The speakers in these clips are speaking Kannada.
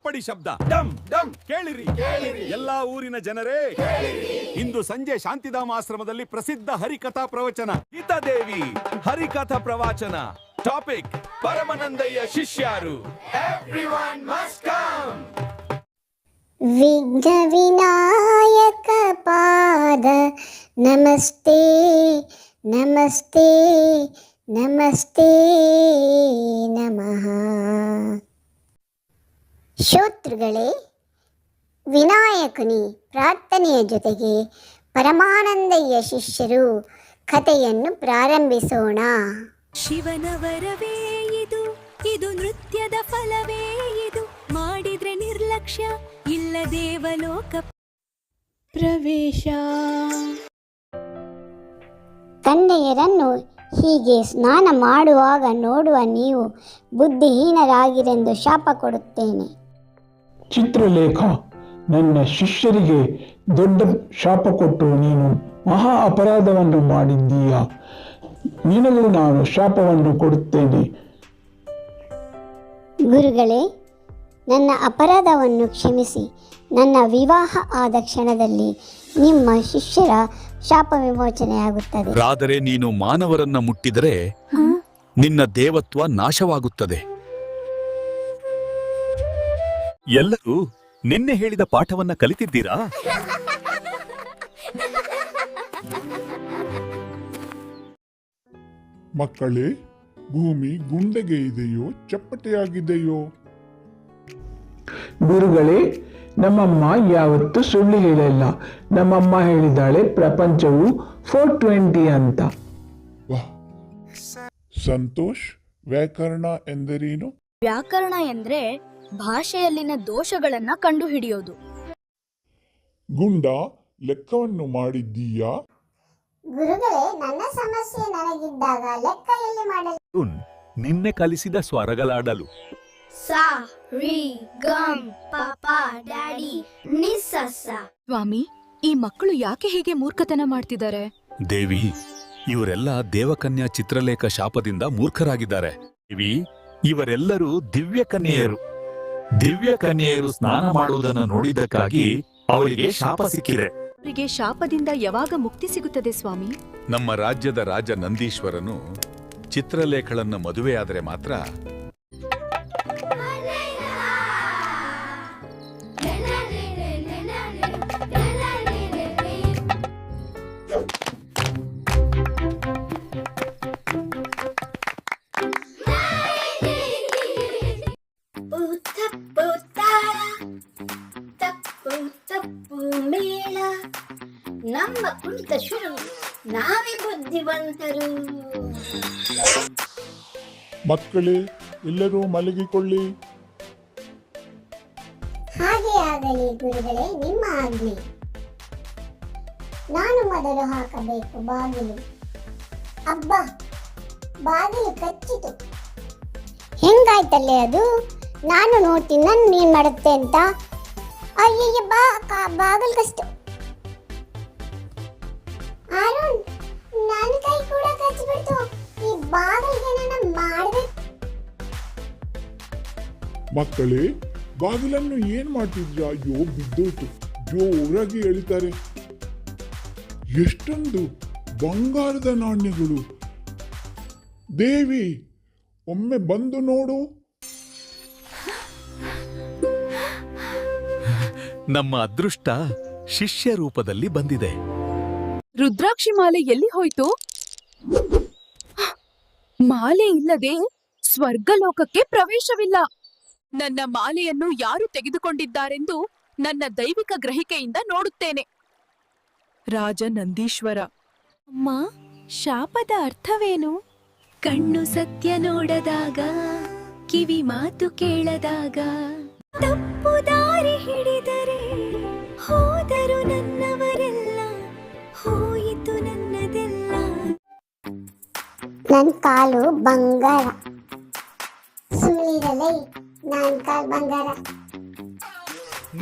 ಚಪ್ಪಡಿ ಶಬ್ದ ಡಮ್ ಡಮ್ ಕೇಳಿರಿ ಎಲ್ಲಾ ಊರಿನ ಜನರೇ, ಇಂದು ಸಂಜೆ ಶಾಂತಿಧಾಮ ಆಶ್ರಮದಲ್ಲಿ ಪ್ರಸಿದ್ಧ ಹರಿಕಥಾ ಪ್ರವಚನ. ಗೀತಾದೇವಿ ಹರಿಕಥಾ ಪ್ರವಚನ. ಟಾಪಿಕ್ ಪರಮಾನಂದಯ್ಯ ಶಿಷ್ಯರು. Everyone must come. ವಿಘ್ನ ವಿನಾಯಕ ಪಾದ ನಮಸ್ತೆ ನಮಸ್ತೆ ನಮಸ್ತೆ ನಮಃ. ಶ್ರೋತೃಗಳೇ, ವಿನಾಯಕನಿ ಪ್ರಾರ್ಥನೆಯ ಜೊತೆಗೆ ಪರಮಾನಂದಯ್ಯ ಶಿಷ್ಯರು ಕಥೆಯನ್ನು ಪ್ರಾರಂಭಿಸೋಣ. ಶಿವನ ವರವೇ ಇದು, ಇದು ನೃತ್ಯದ ಫಲವೇ ಇದು, ಮಾಡಿದ್ರೆ ನಿರ್ಲಕ್ಷ್ಯ ಇಲ್ಲ ದೇವಲೋಕ ಪ್ರವೇಶ. ಕನ್ಯೆಯರನ್ನು ಹೀಗೆ ಸ್ನಾನ ಮಾಡುವಾಗ ನೋಡುವ ನೀವು ಬುದ್ಧಿಹೀನರಾಗಿರೆಂದು ಶಾಪ ಕೊಡುತ್ತೇನೆ. ಚಿತ್ರಲೇಖ, ನನ್ನ ಶಿಷ್ಯರಿಗೆ ದೊಡ್ಡ ಶಾಪ ಕೊಟ್ಟು ನೀನು ಮಹಾ ಅಪರಾಧವನ್ನು ಮಾಡಿದ್ದೀಯ. ನಿನಗೂ ನಾನು ಶಾಪವನ್ನು ಕೊಡುತ್ತೇನೆ. ಗುರುಗಳೇ, ನನ್ನ ಅಪರಾಧವನ್ನು ಕ್ಷಮಿಸಿ. ನನ್ನ ವಿವಾಹ ಆದ ಕ್ಷಣದಲ್ಲಿ ನಿಮ್ಮ ಶಿಷ್ಯರ ಶಾಪ ವಿಮೋಚನೆಯಾಗುತ್ತದೆ. ಆದರೆ ನೀನು ಮಾನವರನ್ನ ಮುಟ್ಟಿದರೆ ನಿನ್ನ ದೇವತ್ವ ನಾಶವಾಗುತ್ತದೆ. ಎಲ್ಲರೂ ನಿನ್ನೆ ಹೇಳಿದ ಪಾಠವನ್ನ ಕಲಿತಿದ್ದೀರಾ? ಮಕ್ಕಳೇ, ಭೂಮಿ ಗುಂಡೆಗೆ ಇದೆಯೋ ಚಪ್ಪಟೆಯಾಗಿದೆಯೋ? ಗುರುಗಳೇ, ನಮ್ಮಮ್ಮ ಯಾವತ್ತೂ ಸುಳ್ಳು ಹೇಳಿಲ್ಲ. ನಮ್ಮಮ್ಮ ಹೇಳಿದಾಳೆ ಪ್ರಪಂಚವು 420 ಅಂತ. ವಾಹ್, ಸಂತೋಷ್, ವ್ಯಾಕರಣ ಎಂದರೇನು? ವ್ಯಾಕರಣ ಎಂದ್ರೆ ಭಾಷೆಯಲ್ಲಿನ ದೋಷಗಳನ್ನ ಕಂಡುಹಿಡಿಯೋದು. ಗುಂಡ, ಲೆಕ್ಕವನ್ನು ಮಾಡಿದ್ದೀಯಾ? ಗುರುಗಳೇ, ನನ್ನ ಸಮಸ್ಯೆ ನನಗಿದ್ದಾಗ ಲೆಕ್ಕ ಎಲ್ಲಿ ಮಾಡಲು? ನಿನ್ನೆ ಕಲಿಸಿದ ಸ್ವರಗಳಾಡಲು ಸಾ ರಿ ಗಮ್ ಪಾಪ ಡ್ಯಾಡಿ ನಿಸ್ಸಸ. ಸ್ವಾಮಿ, ಈ ಮಕ್ಕಳು ಯಾಕೆ ಹೀಗೆ ಮೂರ್ಖತನ ಮಾಡ್ತಿದ್ದಾರೆ? ದೇವಿ, ಇವರೆಲ್ಲ ದೇವಕನ್ಯಾ ಚಿತ್ರಲೇಖ ಶಾಪದಿಂದ ಮೂರ್ಖರಾಗಿದ್ದಾರೆ. ದೇವಿ, ಇವರೆಲ್ಲರೂ ದಿವ್ಯ ಕನ್ಯೆಯರು. ದಿವ್ಯ ಕನ್ಯೆಯರು ಸ್ನಾನ ಮಾಡುವುದನ್ನು ನೋಡಿದ್ದಕ್ಕಾಗಿ ಅವರಿಗೆ ಶಾಪ ಸಿಕ್ಕಿದೆ. ಅವರಿಗೆ ಶಾಪದಿಂದ ಯಾವಾಗ ಮುಕ್ತಿ ಸಿಗುತ್ತದೆ ಸ್ವಾಮಿ? ನಮ್ಮ ರಾಜ್ಯದ ರಾಜ ನಂದೀಶ್ವರನು ಚಿತ್ರಲೇಖಳನ್ನ ಮದುವೆಯಾದರೆ ಮಾತ್ರ ಮೇಳ ನಮ್ಮ ಕುಣಿತ ಶುರು, ನಾವೇ ಬುದ್ಧಿವಂತರು. ಮಕ್ಕಳೇ, ಎಲ್ಲರೂ ಮಲಗಿಕೊಳ್ಳಿ. ಹಾಗೆ ಆಗಲಿ ಗುರುಗಳೇ, ನಿಮ್ಮ ಆಜ್ಞೆ. ನಾನು ಮೊದಲು ಹಾಕಬೇಕು ಬಾಗಿಲು. ಅಬ್ಬ, ಬಾಗಿಲು ಕಚ್ಚಿತು. ಹೆಂಗಾಯ್ತಲ್ಲೇ ಅದು? ನಾನು ನೋಡ್ತೀನಿ ನಾನು ನೀನ್ ಮಾಡುತ್ತೆ ಅಂತ. ಅಯ್ಯಯ್ಯ, ಬಾಗಿಲು ಕಷ್ಟ. ಅರುಣ್, ನನ್ನ ಕೈ ಕೂಡ ಕಚ್ಚಿಬಿಡ್ತು. ಈ ಬಾಗಿಲಿಗೆ ನಾನು ಮಾಡ್ಬೇಕು. ಮಕ್ಕಳೇ, ಬಾಗಿಲನ್ನು ಏನ್ ಮಾಡ್ತಿದ್ರಾ? ಅಯ್ಯೋ, ಬಿದ್ದೋಯ್ತು. ಜೋರಾಗಿ ಎಳಿತಾರೆ. ಎಷ್ಟೊಂದು ಬಂಗಾರದ ನಾಣ್ಯಗಳು. ದೇವಿ, ಒಮ್ಮೆ ಬಂದು ನೋಡು. ನಮ್ಮ ಅದೃಷ್ಟ ಶಿಷ್ಯ ರೂಪದಲ್ಲಿ ಬಂದಿದೆ. ರುದ್ರಾಕ್ಷಿ ಮಾಲೆ ಎಲ್ಲಿ ಹೋಯ್ತು? ಮಾಲೆ ಇಲ್ಲದೆ ಸ್ವರ್ಗಲೋಕಕ್ಕೆ ಪ್ರವೇಶವಿಲ್ಲ. ನನ್ನ ಮಾಲೆಯನ್ನು ಯಾರು ತೆಗೆದುಕೊಂಡಿದ್ದಾರೆಂದು ನನ್ನ ದೈವಿಕ ಗ್ರಹಿಕೆಯಿಂದ ನೋಡುತ್ತೇನೆ. ರಾಜ ನಂದೀಶ್ವರ. ಅಮ್ಮ, ಶಾಪದ ಅರ್ಥವೇನು? ಕಣ್ಣು ಸತ್ಯ ನೋಡದಾಗ, ಕಿವಿ ಮಾತು ಕೇಳದಾಗ, ತಪ್ಪು ದಾರಿ ಹಿಡಿದರೆ ಹೋದರು ನನ್ನವರೆಲ್ಲ, ಹೋಯಿತು ನನ್ನದೆಲ್ಲ. ನನ್ನ ಕಾಲು ಬಂಗಾರ. ಸುಮ್ಮನಿರಲೇ, ನನ್ನ ಕಾಲು ಬಂಗಾರ.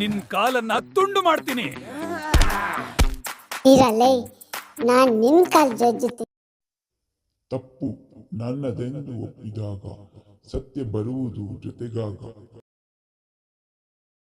ನಿನ್ ಕಾಲನ್ನ ತುಂಡು ಮಾಡ್ತೀನಿ. ಇರಲೇ, ನಾನು ನಿನ್ನ ಕಾಲು ಜಜ್ಜುತ್ತೀನಿ. ತಪ್ಪು ನನ್ನದೆಂದು ಒಪ್ಪಿದಾಗ ಸತ್ಯ ಬರುವುದು ಜೊತೆಗಾಗ.